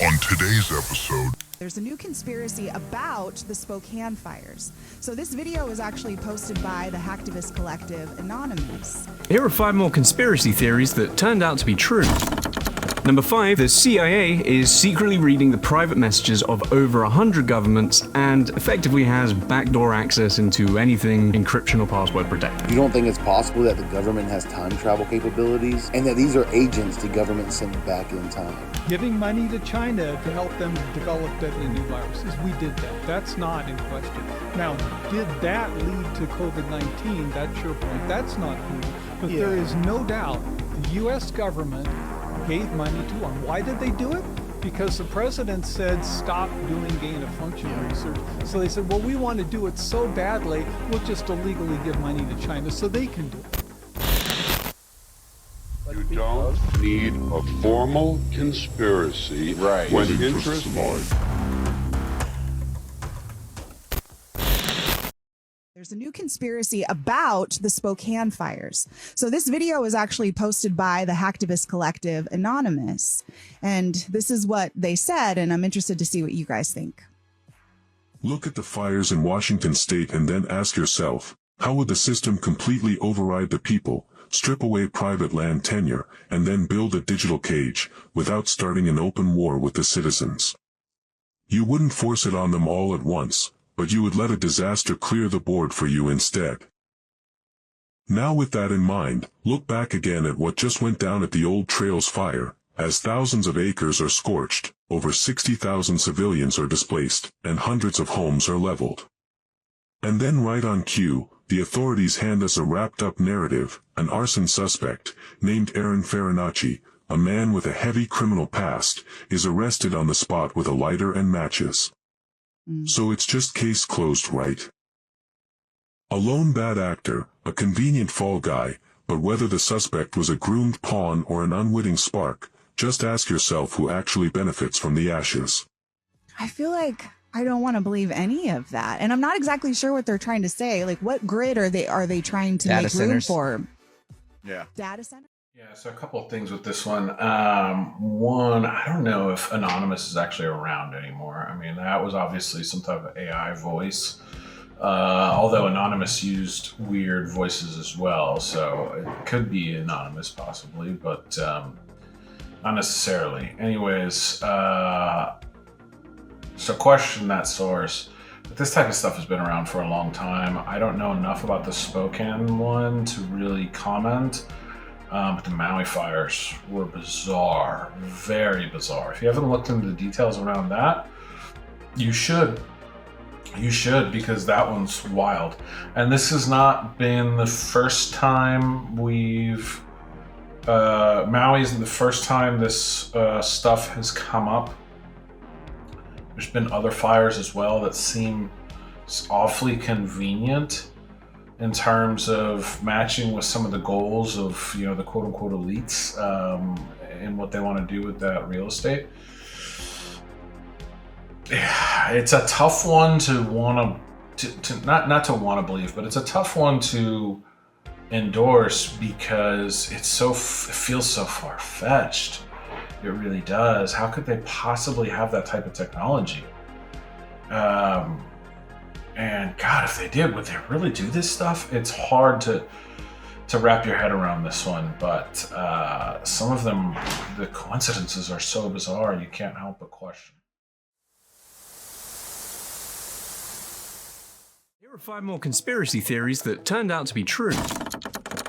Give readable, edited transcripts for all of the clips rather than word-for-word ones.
On today's episode, there's a new conspiracy about the Spokane Fires. So this video was actually posted by the hacktivist collective Anonymous. Here are 5 more conspiracy theories that turned out to be true. Number 5, the CIA is secretly reading the private messages of over 100 governments and effectively has backdoor access into anything encryption or password protected. You don't think it's possible that the government has time travel capabilities and that these are agents the government sent back in time? Giving money to China to help them develop deadly new viruses. We did that. That's not in question. Now, did that lead to COVID-19? That's your point. That's not proven. But there is no doubt the U.S. government gave money to them. Why did they do it? Because the president said stop doing gain-of-function research. So they said, well, we want to do it so badly, we'll just illegally give money to China so they can do it. You don't need a formal conspiracy when interests There's a new conspiracy about the Spokane Fires. So this video was actually posted by the hacktivist collective Anonymous. And this is what they said, and I'm interested to see what you guys think. look at the fires in Washington state and then ask yourself, how would the system completely override the people, strip away private land tenure, and then build a digital cage, without starting an open war with the citizens? You wouldn't force it on them all at once, but you would let a disaster clear the board for you instead. Now with that in mind, look back again at what just went down at the Old Trails fire, as thousands of acres are scorched, over 60,000 civilians are displaced, and hundreds of homes are leveled. And then right on cue, the authorities hand us a wrapped-up narrative. An arson suspect, named Aaron Farinacci, a man with a heavy criminal past, is arrested on the spot with a lighter and matches. So it's just case closed, right? A lone bad actor, a convenient fall guy, but whether the suspect was a groomed pawn or an unwitting spark, just ask yourself who actually benefits from the ashes. I feel like I don't want to believe any of that. And I'm not exactly sure what they're trying to say. Like, what grid are they trying to make room for? Yeah. Data center? Yeah, so a couple of things with this one. One, I don't know if Anonymous is actually around anymore. I mean, that was obviously some type of AI voice. Although Anonymous used weird voices as well, so it could be Anonymous possibly, but not necessarily. Anyways, so question that source. But this type of stuff has been around for a long time. I don't know enough about the Spokane one to really comment. But the Maui fires were bizarre, very bizarre. If you haven't looked into the details around that, you should. You should, because that one's wild. And this has not been the first time Maui isn't the first time this stuff has come up. There's been other fires as well that seem awfully convenient in terms of matching with some of the goals of, the quote-unquote elites and what they want to do with that real estate. Yeah, it's a tough one to want to not to want to believe, but it's a tough one to endorse because it feels so far-fetched. It really does. How could they possibly have that type of technology? And God, if they did, would they really do this stuff? It's hard to wrap your head around this one, but some of them, the coincidences are so bizarre, you can't help but question. Here are 5 more conspiracy theories that turned out to be true.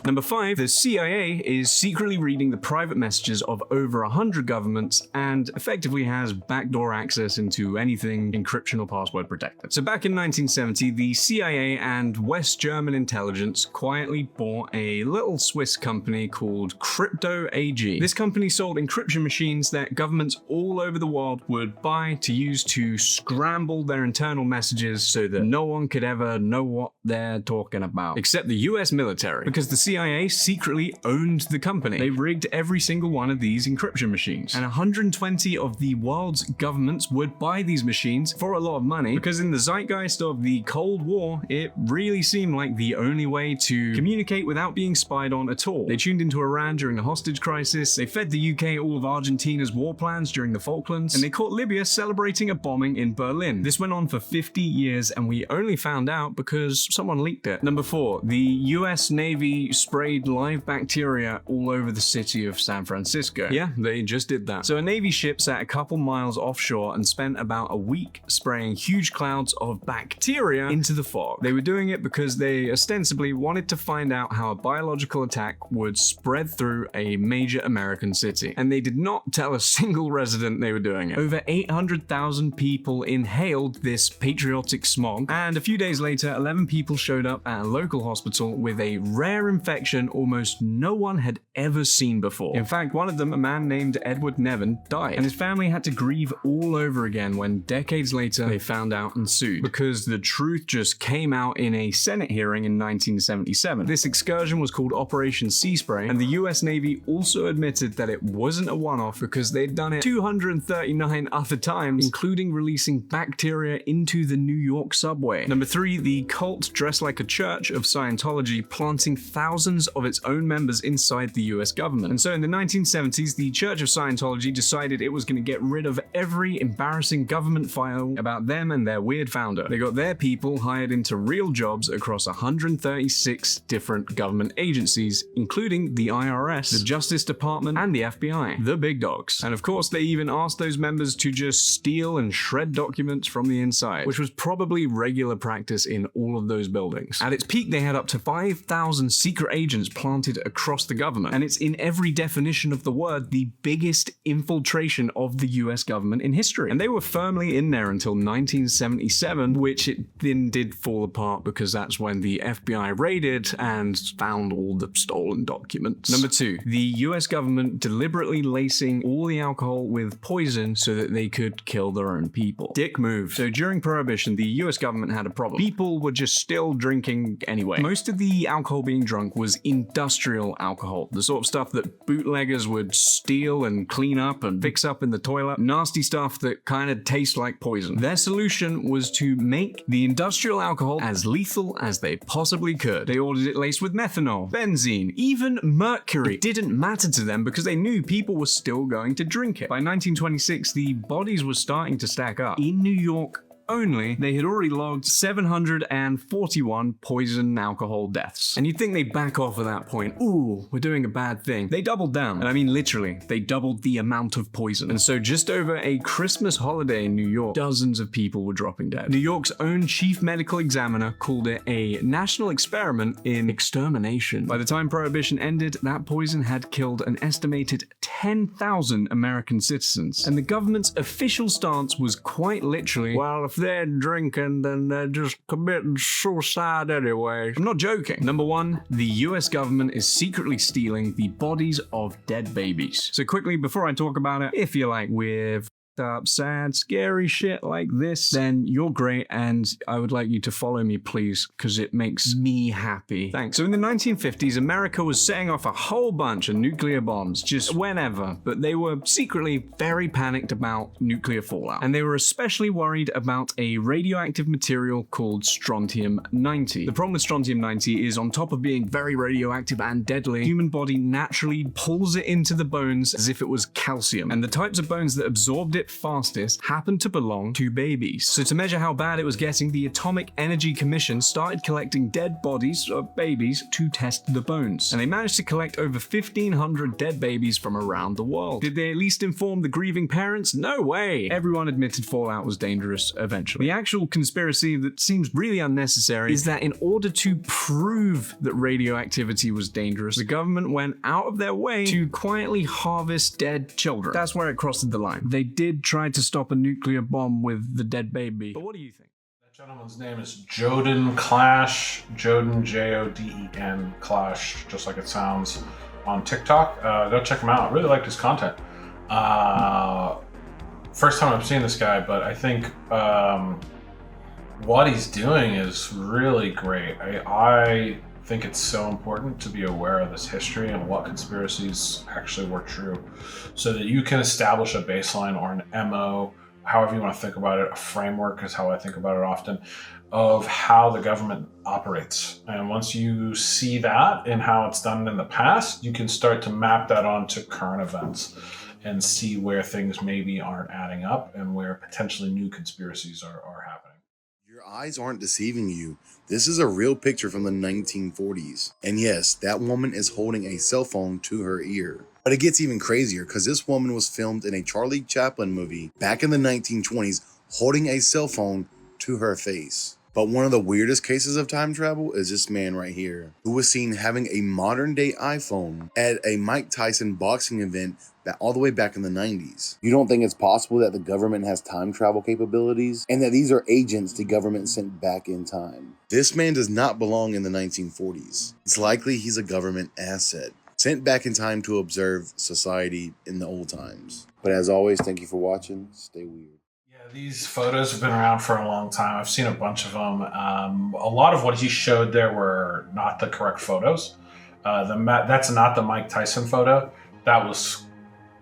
Number 5, the CIA is secretly reading the private messages of over 100 governments and effectively has backdoor access into anything encryption or password protected. So back in 1970, the CIA and West German intelligence quietly bought a little Swiss company called Crypto AG. This company sold encryption machines that governments all over the world would buy to use to scramble their internal messages so that no one could ever know what they're talking about, except the US military, because the CIA CIA secretly owned the company. They rigged every single one of these encryption machines. And 120 of the world's governments would buy these machines for a lot of money because in the zeitgeist of the Cold War, it really seemed like the only way to communicate without being spied on at all. They tuned into Iran during the hostage crisis, they fed the UK all of Argentina's war plans during the Falklands, and they caught Libya celebrating a bombing in Berlin. This went on for 50 years and we only found out because someone leaked it. Number 4, the US Navy sprayed live bacteria all over the city of San Francisco. Yeah, they just did that. So a Navy ship sat a couple miles offshore and spent about a week spraying huge clouds of bacteria into the fog. They were doing it because they ostensibly wanted to find out how a biological attack would spread through a major American city. And they did not tell a single resident they were doing it. Over 800,000 people inhaled this patriotic smog, and a few days later, 11 people showed up at a local hospital with a rare infection almost no one had ever seen before. In fact, one of them, a man named Edward Nevin, died, and his family had to grieve all over again when decades later they found out and sued, because the truth just came out in a Senate hearing in 1977. This excursion was called Operation Sea Spray, and the US Navy also admitted that it wasn't a one-off because they'd done it 239 other times, including releasing bacteria into the New York subway. Number 3, the cult dressed like a church of Scientology, planting thousands of its own members inside the US government. And so in the 1970s, the Church of Scientology decided it was going to get rid of every embarrassing government file about them and their weird founder. They got their people hired into real jobs across 136 different government agencies, including the IRS, the Justice Department, and the FBI, the big dogs. And of course, they even asked those members to just steal and shred documents from the inside, which was probably regular practice in all of those buildings. At its peak, they had up to 5,000 secret agents planted across the government, and it's in every definition of the word the biggest infiltration of the US government in history. And they were firmly in there until 1977, which it then did fall apart because that's when the FBI raided and found all the stolen documents. Number 2, the US government deliberately lacing all the alcohol with poison so that they could kill their own people. Dick move. So during Prohibition, the US government had a problem. People were just still drinking anyway. Most of the alcohol being drunk was industrial alcohol, the sort of stuff that bootleggers would steal and clean up and fix up in the toilet. Nasty stuff that kind of tastes like poison. Their solution was to make the industrial alcohol as lethal as they possibly could. They ordered it laced with methanol, benzene, even mercury. It didn't matter to them because they knew people were still going to drink it. By 1926, the bodies were starting to stack up. In New York only, they had already logged 741 poison alcohol deaths. And you'd think they'd back off at that point. Ooh, we're doing a bad thing. They doubled down. And I mean literally, they doubled the amount of poison. And so just over a Christmas holiday in New York, dozens of people were dropping dead. New York's own chief medical examiner called it a national experiment in extermination. By the time Prohibition ended, that poison had killed an estimated 10,000 American citizens. And the government's official stance was quite literally, well, if they're drinking, then they're just committing suicide anyway. I'm not joking. Number 1, the US government is secretly stealing the bodies of dead babies. So quickly, before I talk about it, if you like weird, up, sad, scary shit like this, then you're great, and I would like you to follow me, please, because it makes me happy. Thanks. So in the 1950s, America was setting off a whole bunch of nuclear bombs, just whenever, but they were secretly very panicked about nuclear fallout. And they were especially worried about a radioactive material called strontium-90. The problem with strontium-90 is on top of being very radioactive and deadly, the human body naturally pulls it into the bones as if it was calcium. And the types of bones that absorbed it fastest happened to belong to babies. So to measure how bad it was getting, the Atomic Energy Commission started collecting dead bodies of babies to test the bones. And they managed to collect over 1,500 dead babies from around the world. Did they at least inform the grieving parents? No way! Everyone admitted fallout was dangerous eventually. The actual conspiracy that seems really unnecessary is that in order to prove that radioactivity was dangerous, the government went out of their way to quietly harvest dead children. That's where it crossed the line. They did try to stop a nuclear bomb with the dead baby. But what do you think? That gentleman's name is Joden Clash. Joden, Joden Clash, just like it sounds, on TikTok. Go check him out. I really liked his content. First time I've seen this guy, but I think what he's doing is really great. I think it's so important to be aware of this history and what conspiracies actually were true, so that you can establish a baseline or an MO, however you want to think about it. A framework is how I think about it often, of how the government operates. And once you see that and how it's done in the past, you can start to map that onto current events and see where things maybe aren't adding up and where potentially new conspiracies are happening. Your eyes aren't deceiving you. This is a real picture from the 1940s. And yes, that woman is holding a cell phone to her ear. But it gets even crazier because this woman was filmed in a Charlie Chaplin movie back in the 1920s holding a cell phone to her face. But one of the weirdest cases of time travel is this man right here, who was seen having a modern day iPhone at a Mike Tyson boxing event all the way back in the 90s. You don't think it's possible that the government has time travel capabilities and that these are agents the government sent back in time? This man does not belong in the 1940s. It's likely he's a government asset, sent back in time to observe society in the old times. But as always, thank you for watching. Stay weird. These photos have been around for a long time. I've seen a bunch of them. A lot of what he showed there were not the correct photos. That's not the Mike Tyson photo. That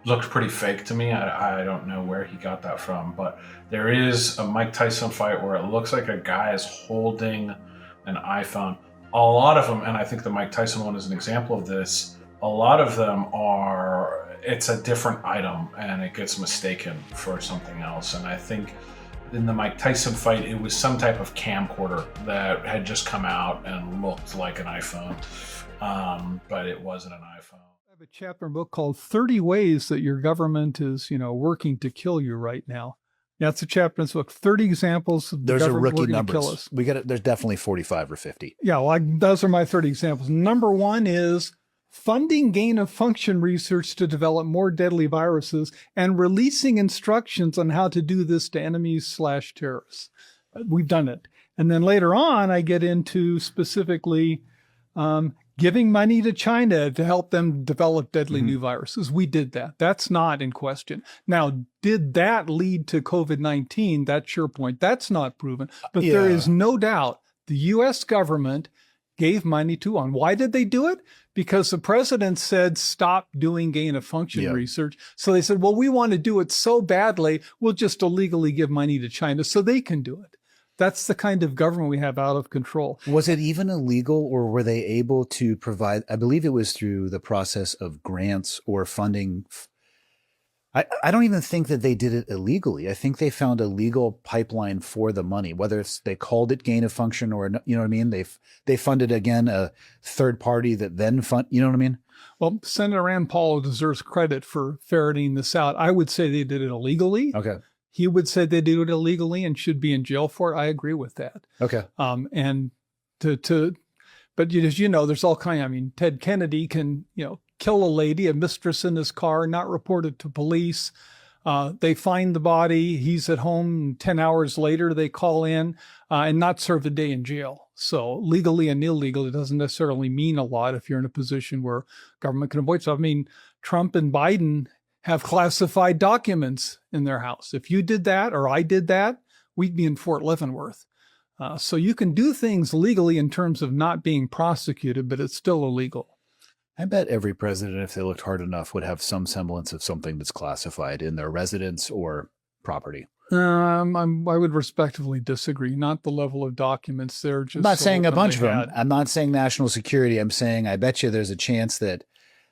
looked pretty fake to me. I don't know where he got that from, but there is a Mike Tyson fight where it looks like a guy is holding an iPhone. A lot of them, and I think the Mike Tyson one is an example of this, a lot of them it's a different item and it gets mistaken for something else. And I think in the Mike Tyson fight, it was some type of camcorder that had just come out and looked like an iPhone, but it wasn't an iPhone. I have a chapter in a book called 30 Ways That Your Government is, working to kill you right now. That's a chapter in this book, 30 examples of the government working to kill us. There's definitely 45 or 50. Yeah, well, those are my 30 examples. Number one is funding gain-of-function research to develop more deadly viruses and releasing instructions on how to do this to enemies/terrorists. We've done it. And then later on, I get into specifically giving money to China to help them develop deadly new viruses. We did that. That's not in question. Now, did that lead to COVID-19? That's your point. That's not proven. But there is no doubt the U.S. government gave money to on. Why did they do it? Because the president said, stop doing gain-of-function research. So they said, well, we want to do it so badly, we'll just illegally give money to China so they can do it. That's the kind of government we have out of control. Was it even illegal, or were they able to provide, I believe it was through the process of grants or funding. I don't even think that they did it illegally. I think they found a legal pipeline for the money, whether it's they called it gain of function or, you know what I mean? They funded, again, a third party that then you know what I mean? Well, Senator Rand Paul deserves credit for ferreting this out. I would say they did it illegally. Okay. He would say they did it illegally and should be in jail for it. I agree with that. Okay. But as you know, there's all kind. Ted Kennedy can, kill a lady, a mistress in his car, not report it to police. They find the body. He's at home. 10 hours later, they call in and not serve a day in jail. So legally and illegally, it doesn't necessarily mean a lot if you're in a position where government can avoid stuff. Trump and Biden have classified documents in their house. If you did that or I did that, we'd be in Fort Leavenworth. So you can do things legally in terms of not being prosecuted, but it's still illegal. I bet every president, if they looked hard enough, would have some semblance of something that's classified in their residence or property. I would respectfully disagree. Not the level of documents. They're just. I'm not saying a bunch of them. I'm not saying national security. I'm saying I bet you there's a chance that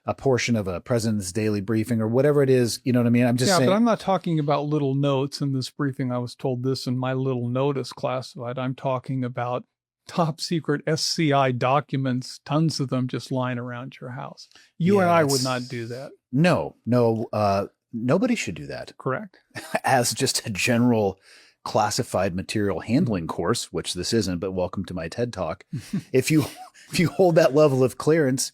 a portion of a president's daily briefing or whatever it is, you know what I mean? I'm just saying. Yeah, but I'm not talking about little notes in this briefing. I was told this and my little note is classified. I'm talking about top secret SCI documents, tons of them just lying around your house. You and I would not do that. No, nobody should do that. Correct. As just a general classified material handling course, which this isn't, but welcome to my TED Talk. If you hold that level of clearance,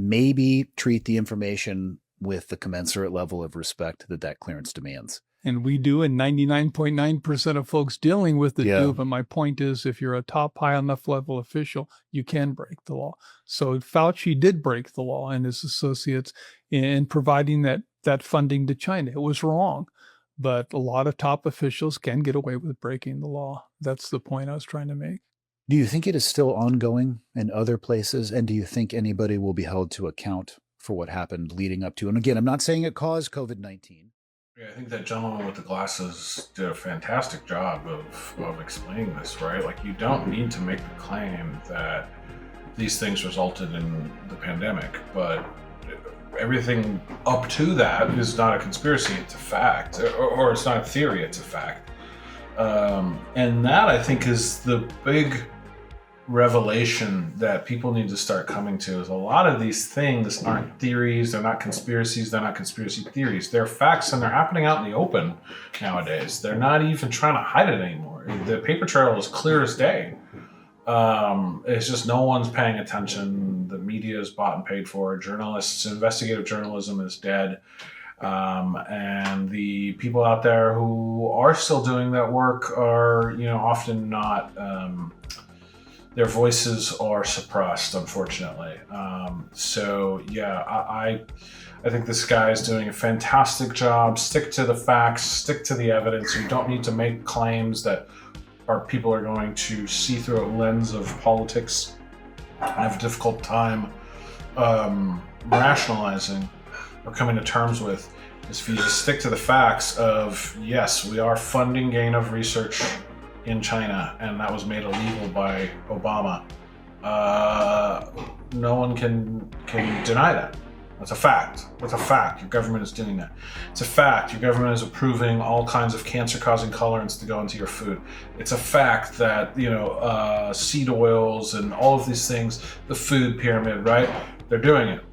maybe treat the information with the commensurate level of respect that clearance demands. And we do, and 99.9% of folks dealing with it do. But my point is, if you're a top high enough level official, you can break the law. So Fauci did break the law and his associates in providing that funding to China. It was wrong, but a lot of top officials can get away with breaking the law. That's the point I was trying to make. Do you think it is still ongoing in other places? And do you think anybody will be held to account for what happened leading up to? And again, I'm not saying it caused COVID-19. Yeah, I think that gentleman with the glasses did a fantastic job of explaining this, right? Like, you don't need to make the claim that these things resulted in the pandemic, but everything up to that is not a conspiracy, it's a fact. Or it's not a theory, it's a fact. And that, I think, is the big revelation that people need to start coming to, is a lot of these things aren't theories, they're not conspiracies, they're not conspiracy theories. They're facts, and they're happening out in the open nowadays. They're not even trying to hide it anymore. The paper trail is clear as day. It's just no one's paying attention. The media is bought and paid for. Journalists, investigative journalism is dead. And the people out there who are still doing that work are, often not, their voices are suppressed, unfortunately. So yeah, I think this guy is doing a fantastic job. Stick to the facts, stick to the evidence. You don't need to make claims that people are going to see through a lens of politics and have a difficult time rationalizing or coming to terms with. Is if you just stick to the facts of, yes, we are funding gain of research in China, and that was made illegal by Obama. No one can deny that. That's a fact. That's a fact. Your government is doing that. It's a fact. Your government is approving all kinds of cancer-causing colorants to go into your food. It's a fact that, seed oils and all of these things, the food pyramid, right? They're doing it.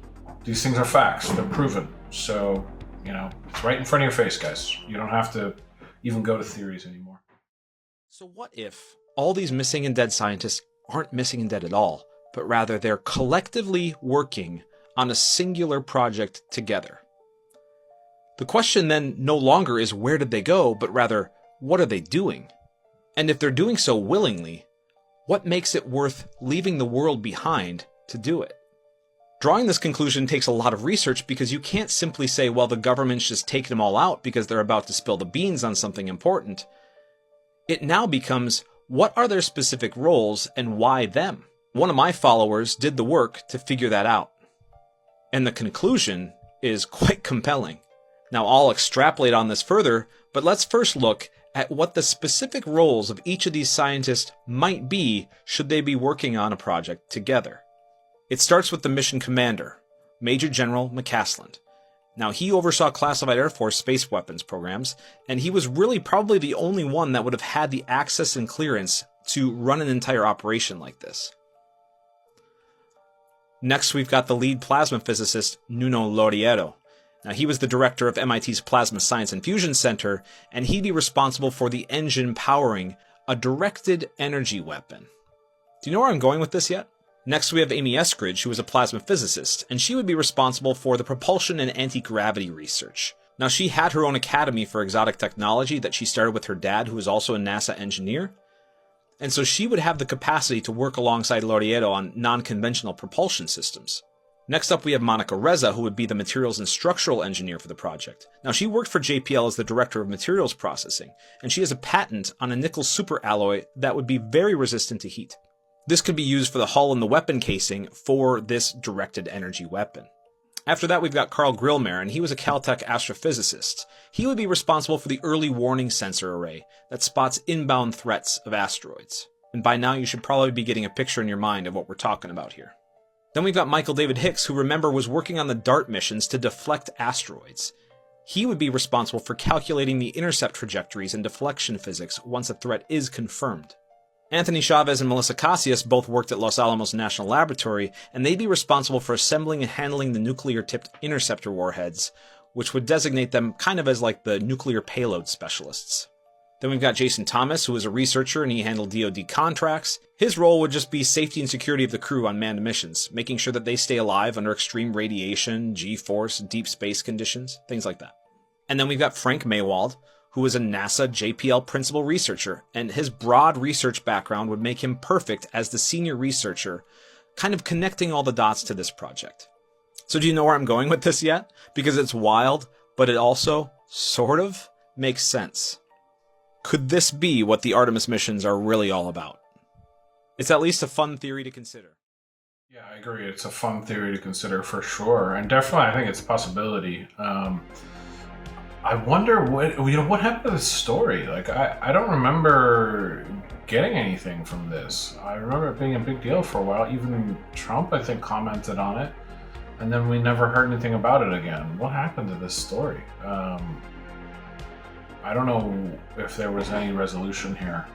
These things are facts. They're proven. So, it's right in front of your face, guys. You don't have to even go to theories anymore. So what if all these missing and dead scientists aren't missing and dead at all, but rather they're collectively working on a singular project together? The question then no longer is where did they go, but rather what are they doing? And if they're doing so willingly, what makes it worth leaving the world behind to do it? Drawing this conclusion takes a lot of research, because you can't simply say, well, the government's just taking them all out because they're about to spill the beans on something important. It now becomes, what are their specific roles and why them? One of my followers did the work to figure that out. And the conclusion is quite compelling. Now, I'll extrapolate on this further, but let's first look at what the specific roles of each of these scientists might be should they be working on a project together. It starts with the mission commander, Major General McCasland. Now, he oversaw classified Air Force space weapons programs, and he was really probably the only one that would have had the access and clearance to run an entire operation like this. Next, we've got the lead plasma physicist, Nuno Laureiro. Now, he was the director of MIT's Plasma Science and Fusion Center, and he'd be responsible for the engine powering a directed energy weapon. Do you know where I'm going with this yet? Next, we have Amy Eskridge, who was a plasma physicist, and she would be responsible for the propulsion and anti-gravity research. Now, she had her own academy for exotic technology that she started with her dad, who was also a NASA engineer. And so she would have the capacity to work alongside Laureiro on non-conventional propulsion systems. Next up, we have Monica Reza, who would be the materials and structural engineer for the project. Now, she worked for JPL as the director of materials processing, and she has a patent on a nickel superalloy that would be very resistant to heat. This could be used for the hull and the weapon casing for this directed energy weapon. After that, we've got Carl Grillmer, and he was a Caltech astrophysicist. He would be responsible for the early warning sensor array that spots inbound threats of asteroids. And by now, you should probably be getting a picture in your mind of what we're talking about here. Then we've got Michael David Hicks, who, remember, was working on the DART missions to deflect asteroids. He would be responsible for calculating the intercept trajectories and deflection physics once a threat is confirmed. Anthony Chavez and Melissa Casillas both worked at Los Alamos National Laboratory, and they'd be responsible for assembling and handling the nuclear-tipped interceptor warheads, which would designate them kind of as like the nuclear payload specialists. Then we've got Jason Thomas, who was a researcher and he handled DoD contracts. His role would just be safety and security of the crew on manned missions, making sure that they stay alive under extreme radiation, G-force, deep space conditions, things like that. And then we've got Frank Maywald, who was a NASA JPL principal researcher, and his broad research background would make him perfect as the senior researcher, kind of connecting all the dots to this project. So do you know where I'm going with this yet? Because it's wild, but it also, sort of, makes sense. Could this be what the Artemis missions are really all about? It's at least a fun theory to consider. Yeah, I agree. It's a fun theory to consider for sure, and definitely I think it's a possibility. I wonder what happened to this story. Like, I don't remember getting anything from this. I remember it being a big deal for a while. Even Trump, I think, commented on it, and then we never heard anything about it again. What happened to this story? I don't know if there was any resolution here.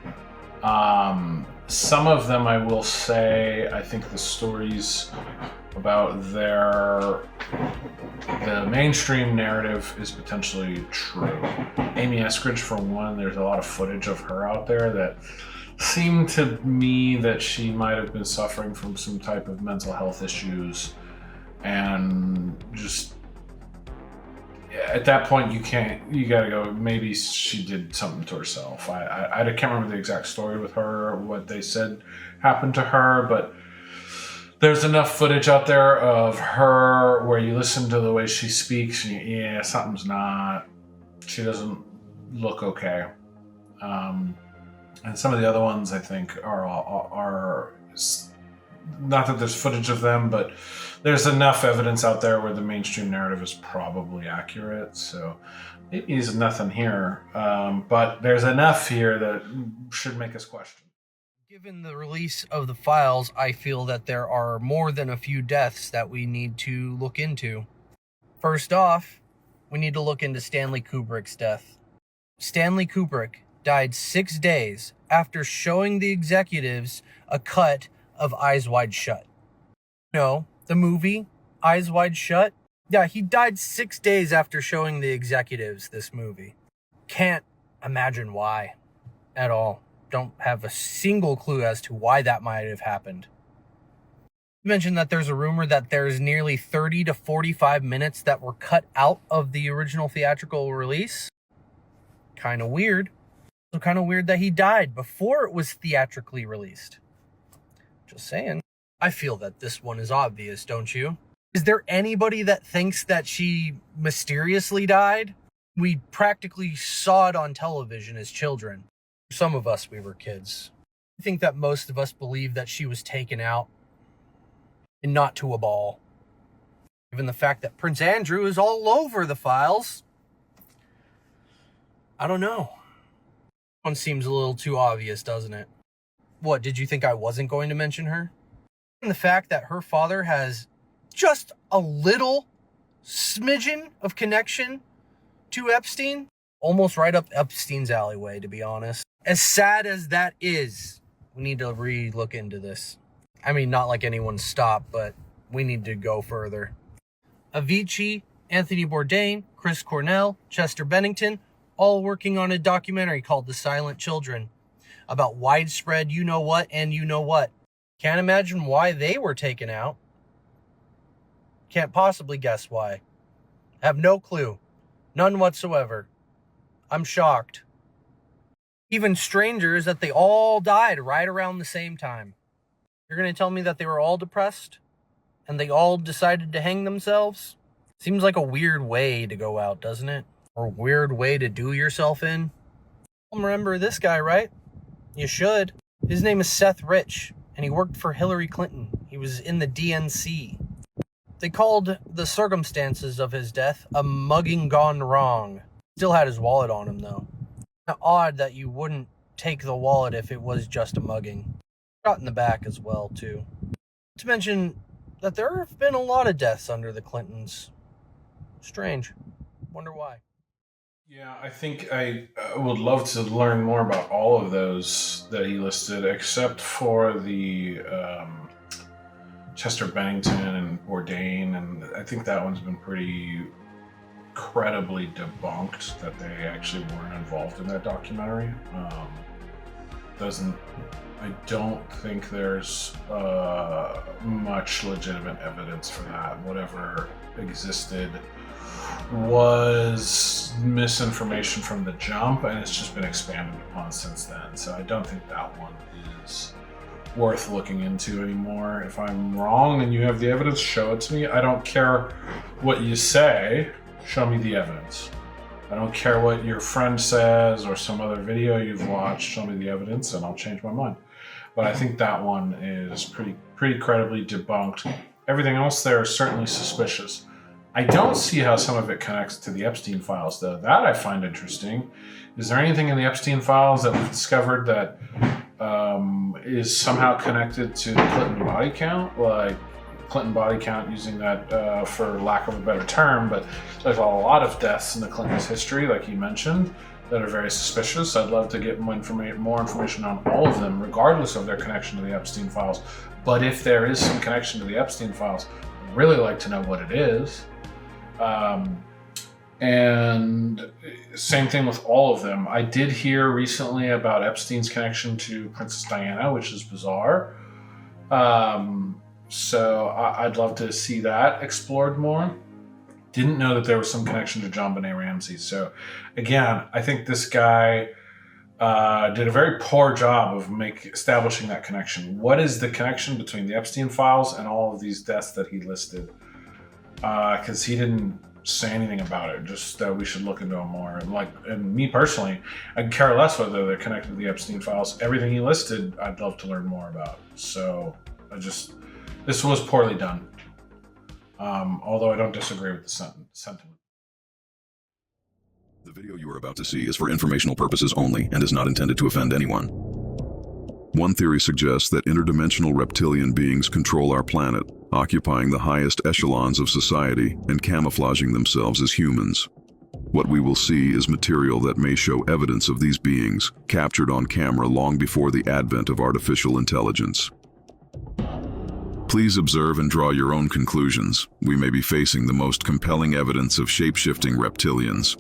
Some of them, I will say, I think the stories about the mainstream narrative is potentially true. Amy Eskridge, for one, there's a lot of footage of her out there that seemed to me that she might have been suffering from some type of mental health issues, and just at that point you gotta go, maybe she did something to herself. I can't remember the exact story with her, what they said happened to her, but there's enough footage out there of her where you listen to the way she speaks and she doesn't look okay. And some of the other ones I think are not that there's footage of them, but there's enough evidence out there where the mainstream narrative is probably accurate. So maybe there's nothing here, but there's enough here that should make us question. Given the release of the files, I feel that there are more than a few deaths that we need to look into. First off, we need to look into Stanley Kubrick's death. Stanley Kubrick died 6 days after showing the executives a cut of Eyes Wide Shut. No, the movie, Eyes Wide Shut? Yeah, he died 6 days after showing the executives this movie. Can't imagine why at all. Don't have a single clue as to why that might have happened. You mentioned that there's a rumor that there's nearly 30 to 45 minutes that were cut out of the original theatrical release. Kind of weird. So kind of weird that he died before it was theatrically released. Just saying. I feel that this one is obvious, don't you? Is there anybody that thinks that she mysteriously died? We practically saw it on television as children. Some of us, we were kids. I think that most of us believe that she was taken out and not to a ball. Given the fact that Prince Andrew is all over the files, I don't know. One seems a little too obvious, doesn't it? What, did you think I wasn't going to mention her? And the fact that her father has just a little smidgen of connection to Epstein, almost right up Epstein's alleyway, to be honest. As sad as that is, we need to re-look into this. I mean, not like anyone stopped, but we need to go further. Avicii, Anthony Bourdain, Chris Cornell, Chester Bennington, all working on a documentary called The Silent Children about widespread you-know-what and you-know-what. Can't imagine why they were taken out. Can't possibly guess why. Have no clue. None whatsoever. I'm shocked. Even stranger is that they all died right around the same time. You're going to tell me that they were all depressed? And they all decided to hang themselves? Seems like a weird way to go out, doesn't it? Or a weird way to do yourself in? Remember this guy, right? You should. His name is Seth Rich, and he worked for Hillary Clinton. He was in the DNC. They called the circumstances of his death a mugging gone wrong. Still had his wallet on him, though. Odd that you wouldn't take the wallet if it was just a mugging. Shot in the back as well, too. To mention that there have been a lot of deaths under the Clintons. Strange. Wonder why. Yeah, I think I would love to learn more about all of those that he listed, except for the Chester Bennington and Bourdain, and I think that one's been pretty credibly debunked that they actually weren't involved in that documentary. I don't think there's much legitimate evidence for that. Whatever existed was misinformation from the jump, and it's just been expanded upon since then. So I don't think that one is worth looking into anymore. If I'm wrong and you have the evidence, show it to me. I don't care what you say. Show me the evidence. I don't care what your friend says or some other video you've watched. Show me the evidence and I'll change my mind. but I think that one is pretty credibly debunked. Everything else there is certainly suspicious. I don't see how some of it connects to the Epstein files, though. That I find interesting. Is there anything in the Epstein files that we've discovered that is somehow connected to the Clinton body count? Like Clinton body count, using that for lack of a better term, but there's a lot of deaths in the Clintons' history, like you mentioned, that are very suspicious. I'd love to get more information on all of them, regardless of their connection to the Epstein files. But if there is some connection to the Epstein files, I'd really like to know what it is. And same thing with all of them. I did hear recently about Epstein's connection to Princess Diana, which is bizarre. So I'd love to see that explored more. Didn't know that there was some connection to John Benet Ramsey. So again, I think this guy did a very poor job of establishing that connection. What is the connection between the Epstein files and all of these deaths that he listed? Because he didn't say anything about it, just that we should look into them more. And me personally, I care less whether they're connected to the Epstein files. Everything he listed, I'd love to learn more about. So this was poorly done. Although I don't disagree with the sentiment. The video you are about to see is for informational purposes only and is not intended to offend anyone. One theory suggests that interdimensional reptilian beings control our planet, occupying the highest echelons of society and camouflaging themselves as humans. What we will see is material that may show evidence of these beings, captured on camera long before the advent of artificial intelligence. Please observe and draw your own conclusions. We may be facing the most compelling evidence of shape-shifting reptilians.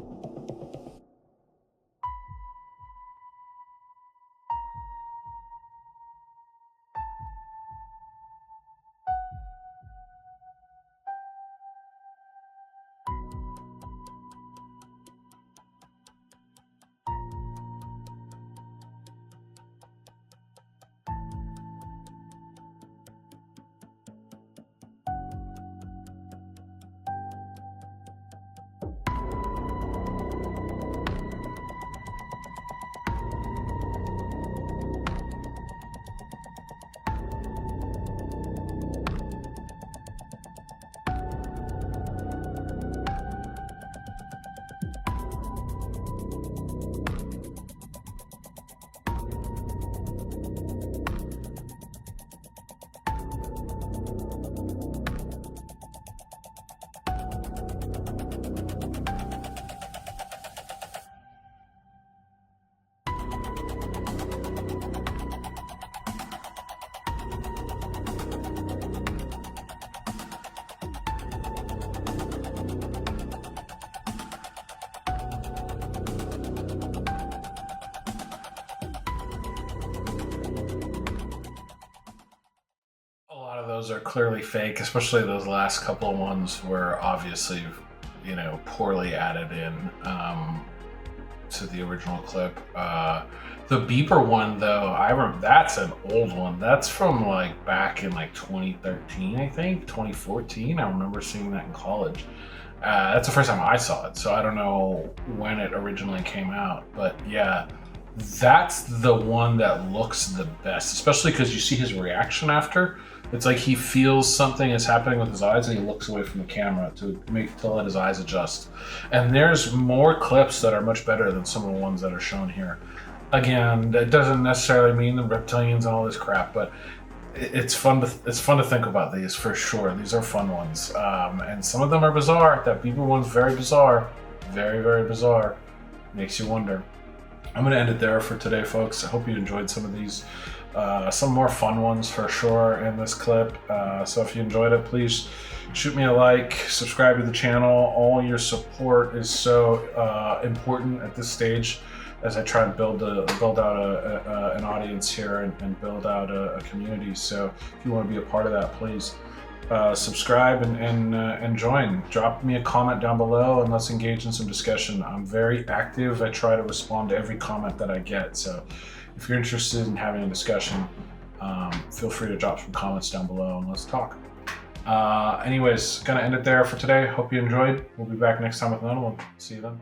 Those are clearly fake, especially those last couple of ones were obviously, poorly added in to the original clip. The beeper one, though, that's an old one. That's from back in 2013, I think, 2014. I remember seeing that in college. That's the first time I saw it, so I don't know when it originally came out, but yeah. That's the one that looks the best, especially because you see his reaction after. It's like he feels something is happening with his eyes and he looks away from the camera to let his eyes adjust. And there's more clips that are much better than some of the ones that are shown here. Again, that doesn't necessarily mean the reptilians and all this crap, but it's fun to think about these for sure. These are fun ones, and some of them are bizarre. That Bieber one's very bizarre, very, very bizarre. Makes you wonder. I'm going to end it there for today, folks. I hope you enjoyed some of these, some more fun ones for sure in this clip. So if you enjoyed it, please shoot me a like, subscribe to the channel. All your support is so important at this stage as I try and build out an audience here and build out a community. So if you want to be a part of that, please subscribe and join. Drop me a comment down below and let's engage in some discussion. I'm very active. I try to respond to every comment that I get. So if you're interested in having a discussion, feel free to drop some comments down below and let's talk. Anyways, gonna end it there for today. Hope you enjoyed. We'll be back next time with another one. See you then.